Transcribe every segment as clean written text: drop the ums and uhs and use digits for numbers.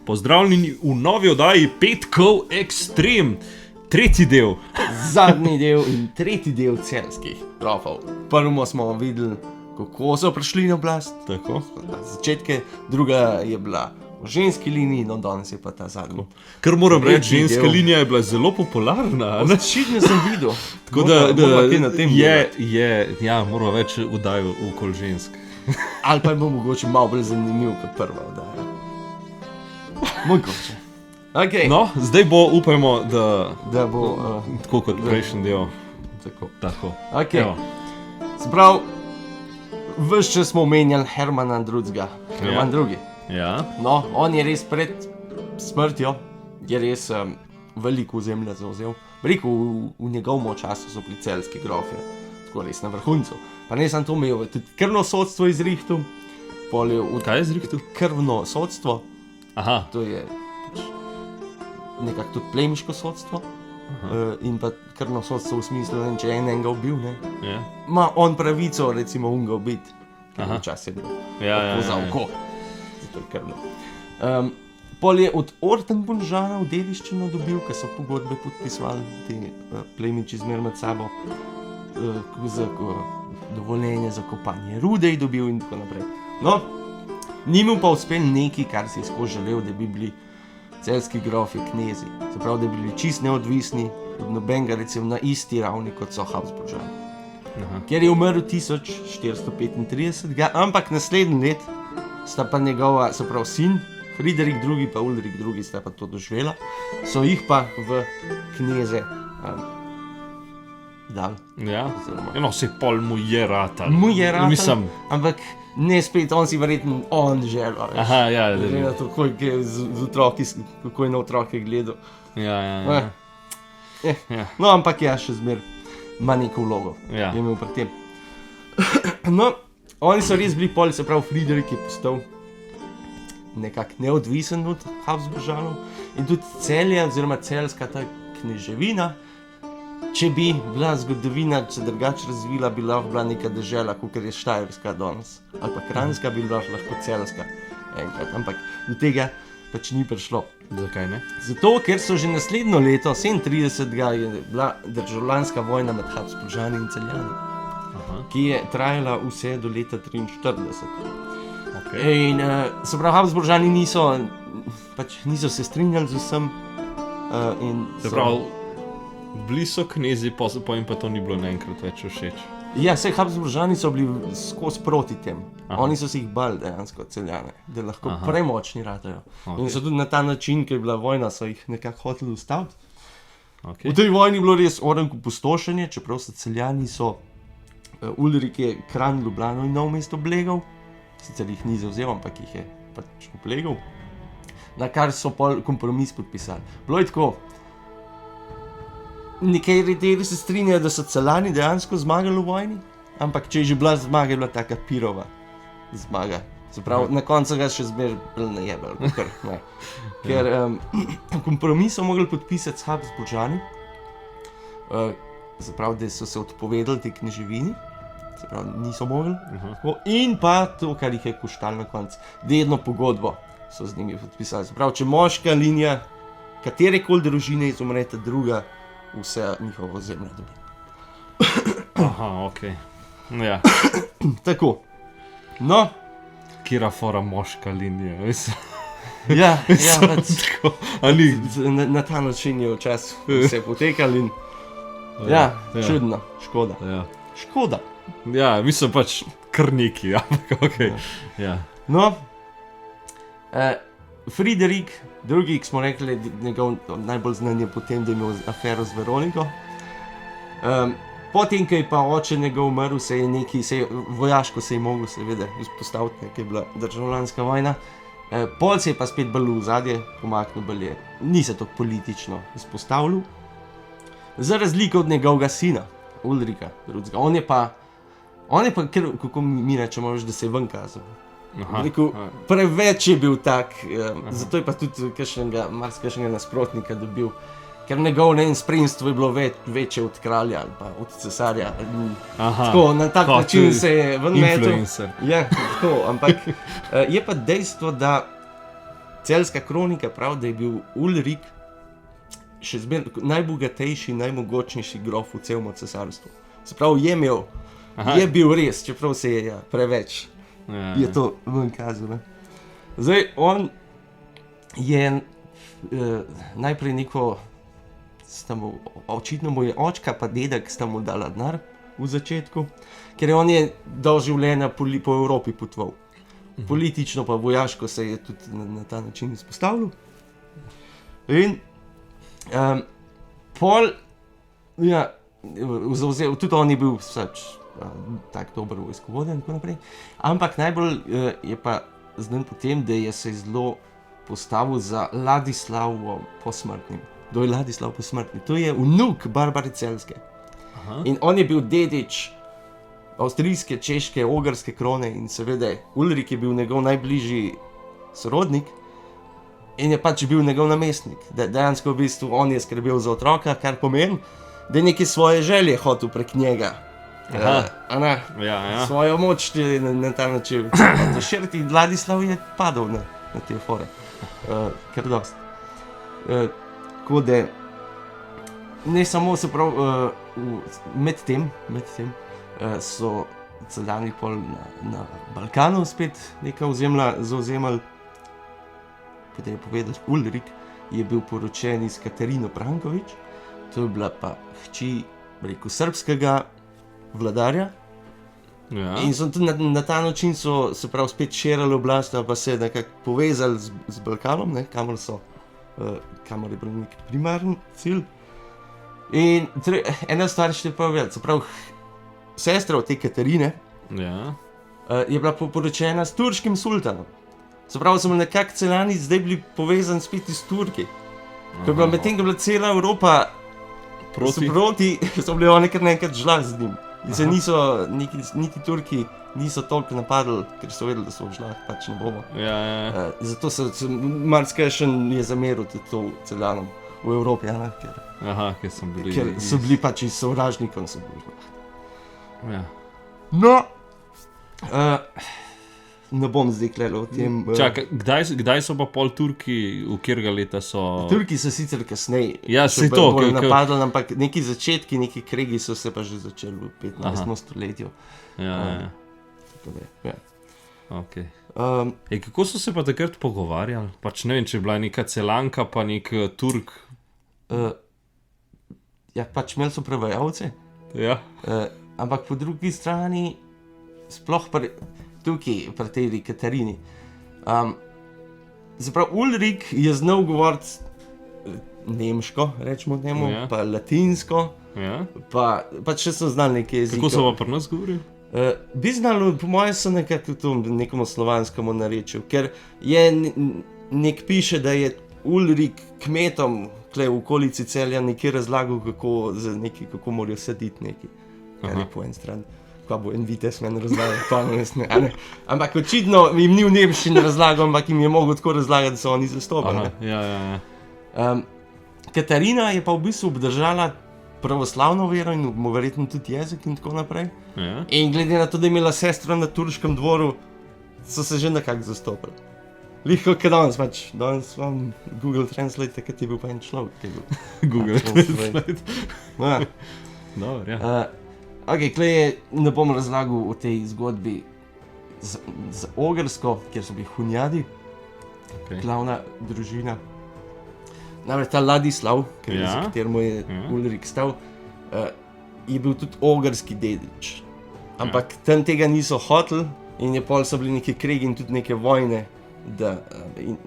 Pozdravljeni v novi oddaji Petkov Extreme, tretji del. Zadnji del in tretji del celjskih grofov. Prvo smo videli, kako so prišli na oblast. Tako. Začetke, druga je bila v ženski liniji, no danes je pa ta zadnji. Kar moram reči, Tretji ženska del. linija je bila zelo popularna. Ne? Očitno sem videl. Tako da na tem moramo več oddaj okoli žensk. Ali pa je bo mogoče malo bolj zanimiv kot prva oddaja. Mogoče. Okay. No, zdaj bo, upajmo, Da bo... tako kot prejšnji del. Tako. Tako. Okay. Sprav, ves čas smo omenjali Hermana drugega. Herman drugi. Ja. No, on je res pred smrtjo, je res veliko ozemlja zauzel. Veliko v njegovem času so bili celjski grofje, tako res na vrhuncu. Pa ne samo to imel, tudi krvno sodstvo izrihtel. Kaj je izrihtel? Krvno sodstvo, Aha. to je nekako tudi plemiško sodstvo. In pa krvno sodstvo v smislu, da če enega ubil, ne, Ja. ima on pravico recimo unga ubiti, ker Aha. včasih je bilo. Ja. Za oko. Zato je krvno. Pol je od Ortenbunžana v dediščino dobil, ker so pogodbe podpisovali ti plemiči zmer med sabo, za dovoljenje za kopanje rude je dobil in tako naprej. No, ni mu pa uspel nekaj, kar si je skozi želel, da bi bili celjski grofi knezi. Se pravi, da bi bili čist neodvisni, od nobenega recimo na isti ravni, kot so Habsburžani. Aha. Ker je umrl 1435, ampak naslednji let sta pa njegova, se pravi sin, Friderik II pa Ulrik II sta pa to doživela, so jih pa v kneze dali. Ja. Oziroma- No, se pol mu je ratal. Mu je ratal, Mislim, ampak ne spet, on si verjetno on želel. veš. aha, ja, Glede na to, kako je z otroki, kako je na otroke gledal. ja. Ja. No, ampak ja, še zmer ima neko vlogo. Ja. Je imel pri tem. No, oni so res bili pol, se pravi, Friderik je postal nekako neodvisen od Habsburžanov in tudi Celje, oziroma celjska ta kneževina, če bi bila zgodovina, če drugače razvila, bi lahko bila neka dežela, kot je Štajerska danes. Ali pa Kranjska bi bila lahko celjska enkrat, ampak do tega pač ni prišlo. Zakaj ne? Zato, ker so že naslednjo leto, 37. je bila državljanska vojna med Habsburžani in Celjani, Aha. ki je trajala vse do leta 43. Okay. In se pravi, Habsburžani niso se strinjali z vsem. Se pravi, bili so knezi, pa jim pa to ni bilo naenkrat več všeč. Ja, vse Habsburžani so bili skozi proti tem. Aha. Oni so si jih bali dejansko, Celjane, da lahko Aha. premočni ratajo. Ok. In so tudi na ta način, ker je bila vojna, so jih nekako hoteli ustaviti. Okay. V tej vojni je bilo res orenko pustošenje, čeprav so Celjani Ulrik je Kranj, Ljubljano in Novo mesto oblegal, sicer jih ni zavzel, ampak jih je pač oblegal, na kar so pol kompromis podpisali. Bilo je tako, nekateri se strinjajo, da so Celjani dejansko zmagali v vojni, ampak če je že bila zmaga, je bila taka pirova zmaga. Se pravi, na koncu ga še zmer najebali, ker kompromis so mogli podpisati s Habsburžani, se pravi, da so se odpovedali te kneževini, se pravi, niso mogli. Tako, in pa to, kar jih je koštalo na koncu, da jedno pogodbo so z njimi podpisali. Se pravi, če moška linija katerekoli družine izumreta, druga vse njihovo zemljo dobi. Aha, ok. Ja. Tako. No, Kira fora moška linija, veš? ja, pač, Tako, ali? na ta način je včasih vse potekalo in ja, čudno, škoda. Ja. Škoda. Ja, mislim pač kar neki, ampak ok. Ja. No, Friderik II, ki smo rekli, njegov najbolj znan je potem, da je imel afero z Veroniko. Potem, ko je pa oče njegov umrl, vojaško se je mogel seveda vzpostaviti, ker je bila državljanska vojna. Pol se je pa spet bolj v zadje pomaknil, bolj je, ni se tako politično izpostavljal. Za razliko od njegovega sina, Ulrika II. On je pa, kako mi rečemo, da se je ven kazal. Aha. Rekel, preveč je bil tak, zato je pa tudi marsikakšnega nasprotnika dobil, ker njegov spremstvo je bilo večje od kralja ali pa od cesarja. Aha. Tako, na tak način se je ven metal. Influencer. Ja, tako, ampak je pa dejstvo, da Celjska kronika pravi, da je bil Ulrik še najbogatejši, najmogočnejši grof v celem cesarstvu. Se pravi, je bil res, čeprav se je preveč. Je to ven kazalo. Zdaj, on je najprej neko, očitno mu je očka pa dedek sta mu dala denar v začetku, ker on je dal življenja po Evropi potoval. Politično pa vojaško se je tudi na ta način izpostavljal. In pol, ja, tudi on je bil tak dober vojskovodja in tako naprej, ampak najbolj je pa znan potem, da je se zelo postavil za Ladislavovo posmrtnim. Kdo je Ladislav posmrtni? To je vnuk Barbare Celjske. In on je bil dedič avstrijske, češke, ogrske krone in seveda Ulrik je bil njegov najbližji sorodnik in je pač bil njegov namestnik. Dejansko v bistvu on je skrbel za otroka, kar pomeni, da je neke svoje želje hotel prek njega. Svojo moč na ta način širiti. Ladislav je padal na te fore. Ker dost. Tako da ne samo se prav med tem so Celjani pol na Balkanu spet neka ozemlja zauzemali. Potem je povedal, Ulrik je bil poročen s Katarino Brankovič, to je bila pa hči, rekel, srbskega vladarja. Ja. In so tudi na ta način so se prav spet širili oblast, pa se nekako povezali z Balkanom, ne, kamor je bil nek primaren cilj. In ena stvar še te povedati, se prav sestra od te Katarine je bila poročena s turškim sultanom. Se pravi, so nekako Celjani zdaj bili povezani spet s Turki. Ko je bila medtem, ko je bila cela Evropa proti, so bili oni kar nekaj žlah z njim. In se niso, niti Turki niso toliko napadli, ker so vedeli, da so v žlah, pač ne bomo. Zato se marsikaj še je zameril tudi to Celjanom v Evropi, ker so bili pač iz sovražnikov, so bili žlah. No, ne bom zdaj klelo o tem. Čakaj, kdaj so pa pol Turki, v katerega leta so? Turki so sicer kasneje napadli, ampak neki začetki, neki kregi so se pa že začeli v 15. stoletju. Okay. Kako so se pa takrat pogovarjali? Pač ne vem, če je bila neka Celjanka pa nek Turk. Pač imeli so prevajalce. Ampak po drugi strani, sploh tukaj, pri tej Katarini. Zaprav, Ulrik je znal govoriti nemško, rečemo temu, pa latinsko, pa še so znali nekaj jezikov. Kako so pa pri nas govorili? Bi znali, po mojem, so nekako to nekomu slovanskemu narečju, ker je nek piše, da je Ulrik kmetom v okolici Celja nekaj razlagal, kako morajo saditi neki. Kar je po en strani. Kaj bo en vitez meni razlagal, ampak očitno jim ni v nemščini razlagal, ampak jim je mogel tako razlagati, da so oni zastopali. Katarina je pa v bistvu obdržala pravoslavno vero in verjetno tudi jezik in tako naprej. In glede na to, da je imela sestra na turškem dvoru, so se že nekako zastopali. Lihko, kaj danes vam Google Translate, takrat je bil pa en človek. Google Translate. Dobro, ja. Ne bom razlagal o tej zgodbi z Ogrsko, kjer so bili Hunjadi, glavna družina. Namreč ta Ladislav, za kateremu je Ulrik stal, je bil tudi ogrski dedič. Ampak tam tega niso hoteli in je pol so bili neki kregi in tudi neke vojne,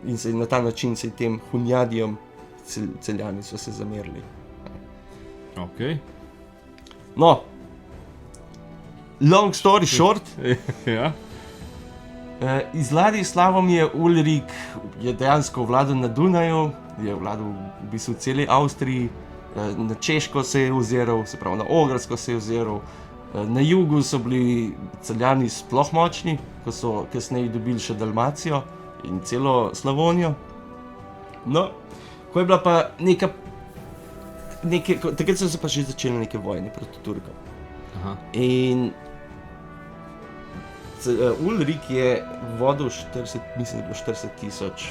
in se na ta način se tem Hunjadijom Celjani so se zamerili. No, long story short, z Ladislavom je Ulrik dejansko vladal na Dunaju, je vladal v bistvu v celi Avstriji, na Češko se je oziral, se pravi na Ogrsko se je oziral, na jugu so bili Celjani sploh močni, ko so kasneje dobili še Dalmacijo in celo Slavonijo. No, ko je bila pa takrat so se pa že začeli neke vojne proti Turkom. In Ulrik je vodil 40 tisoč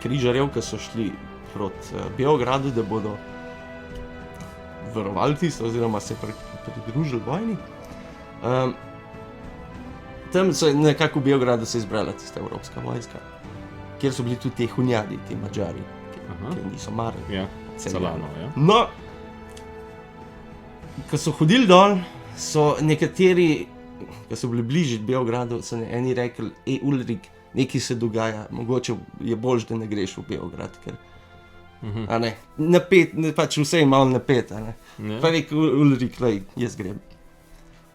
križarjev, ki so šli proti Beogradu, da bodo varovali tisto, oziroma se pridružili vojni. Tam so nekako v Beogradu se izbrala tista evropska vojska, kjer so bili tudi te hunjadi, ti Mađari, ki niso marali. Ja, Celano, ja. No, ko so hodili dol, so nekateri, ki so bili bližje Beogradu, so eni rekli, Ulrik, nekaj se dogaja, mogoče je boljše, da ne greš v Beograd, ker a ne, napet, pač vse je malo napet, a ne. Pa je rekel Ulrik, lej, jaz grem.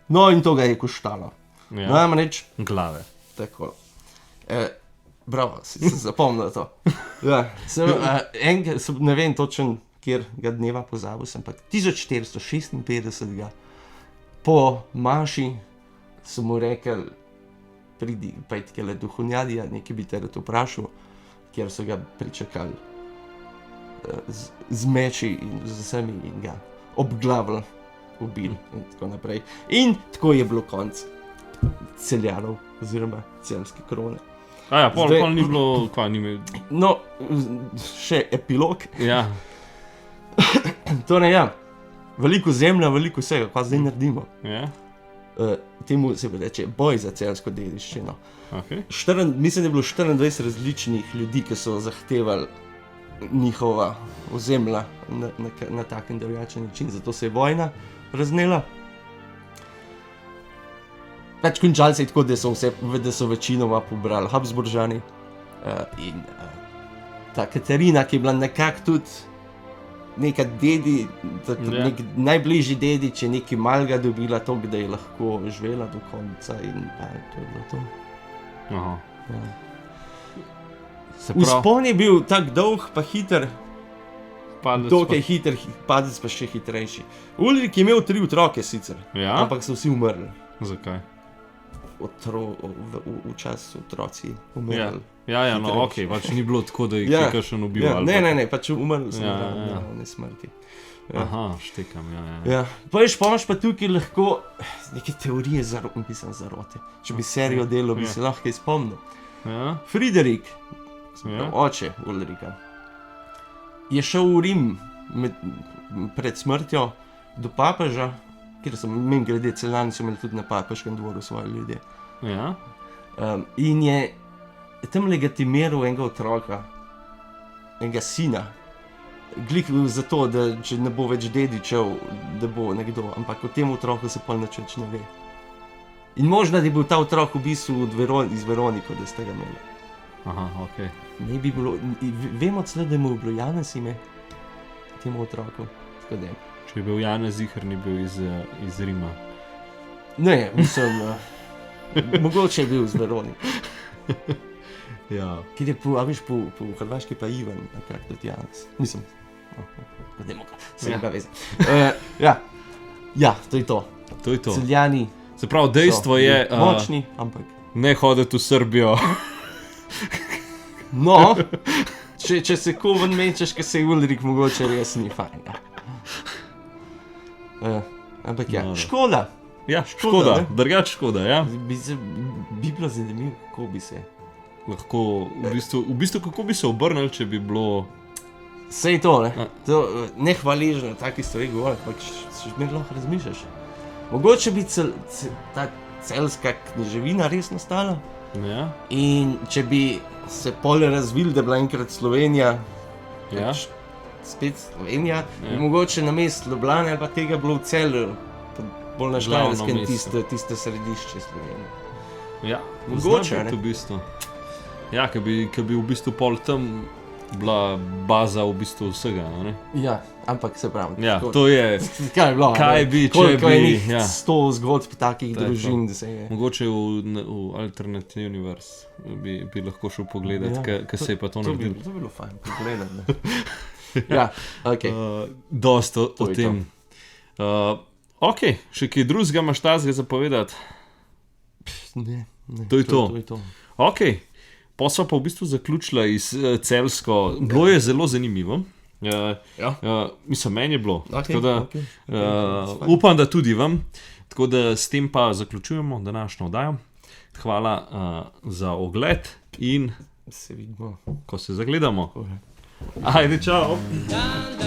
No, in to ga je koštalo. Ja. Namreč, Glave. tako. Bravo, si se zapomnil to. Ja, ne vem točen, kjer ga dneva pozabil sem, ampak 1456 po maši so mu rekli, pridi, pojdi tole do Hunjadija, nekaj bi te rad vprašal, kjer so ga pričakali z meči in z vsemi in ga obglavili, ubili in tako naprej. In tako je bilo konc Celjanov oziroma celjske krone. Ja, pol ni bilo, kva ni imel. No, še epilog. Ja. Torej, ja, veliko zemlja, veliko vsega, kaj zdaj naredimo. Ja. Temu se reče boj za celjsko dediščino. Okay. Mislim, da je bilo 24 različnih ljudi, ki so zahtevali njihova ozemlja na tak in drugačen način, zato se je vojna raznela. Pač končali se je tako, da so večinoma pobrali Habsburžani in ta Katarina, ki je bila nekako tudi neka dedi, nek najbližji dedič je nekaj malega dobila toliko, da je lahko živela do konca in to je bilo to. Aha. Ja. Se pravi, Vzpon je bil tak dolg pa hiter, padec dokaj hiter, padec pa še hitrejši. Ulrik je imel 3 otroke sicer, Ja? ampak so vsi umrli. Zakaj? V času otroci umrli. Ja, no, Hitrejši. okej, pač ni bilo tako, da jih Ja. je kakšen ubil Ja, ali pa... ne, pač umrli so Ja, na ja. naravni smrti. Ja. Aha, štekam, ja. Ja. Pa imaš pa tukaj lahko neke teorije zarote. Če bi serijo delal, bi Ja. se lahko izpomnil. Ja? Friderik, Ja. oče Ulrika, je šel v Rim pred smrtjo do papeža, kjer so mimogrede Celjani so imeli tudi na papežkem dvoru svoje ljudje. Ja? In je tam legitimiral enega otroka, enega sina, glih zato, da če ne bo več dedičev, da bo nekdo, ampak o tem otroku se pol nič več ne ve. In možno, da je bil ta otrok v bistvu iz Veroniko, da ste ga imeli. Aha, okej. Ne bi bilo, vemo celo, da mu je bilo Janez ime, temu otroku. Tako da, Če je bil Janez Ziher, ni bil iz Rima. ne, mislim, mogoče je bil iz Veronike. Ja. Kjer je po hrvaški pa Ivan, nekako tudi Janez. Mislim, se Ja. ne veze. Ja, to je to. To je to. Celjani Se pravi, dejstvo so je, močni, ampak ne hoditi v Srbijo. no, če se koven mečeš, ker se je Ulrik, mogoče res ni fajn. Ampak ja, No. škoda. Ja, Škoda, škoda, ne? drugače škoda, ja. Bi bilo zanimivo, kako bi se. Lahko, v bistvu, kako bi se obrnili, če bi bilo... Sej to, ne? Ja. To, nehvaležno taki stvari govoriti, ampak še zmeraj lahko razmišljaš. Mogoče bi ta celjska književina res nastala Ja, in če bi se pol razvil, da je bila enkrat Slovenija, ja. pač spet Slovenija, Ja. in mogoče na mestu Ljubljane ali pa tega bilo v Celju, bolj na Glavno Štajerskem, mesto. tiste središče Slovenije. Ja, Mogoče, zna ne? biti v bistvu. Ja, ker bi v bistvu pol tam bila baza v bistvu vsega, ne? Ja, ampak se pravi. Ja, tako- to je... Kaj je bilo? Kaj ne? bi, če Koliko je bi, njih ja. 100 zgodb takih To je to. družin, da se je... Mogoče v Alternate Universe bi lahko šel pogledat, kaj se je pa to naredilo. To bi bilo fajn pogledati. Ne? Ja, ok. Dost o To je tem. Ok, še kaj drugega imaš tazga zapovedati? Ne, To je to. To je to. Ok, pa sva pa v bistvu zaključila iz celsko. Bilo je zelo zanimivo. Mislim, meni je bilo. Ok, Tako da, ok. Fajn. upam, da tudi vam. Tako da s tem pa zaključujemo današnjo oddajo. Hvala za ogled in Se vidimo. Ko se zagledamo. Ure. Ajde, čau. Dan, dan.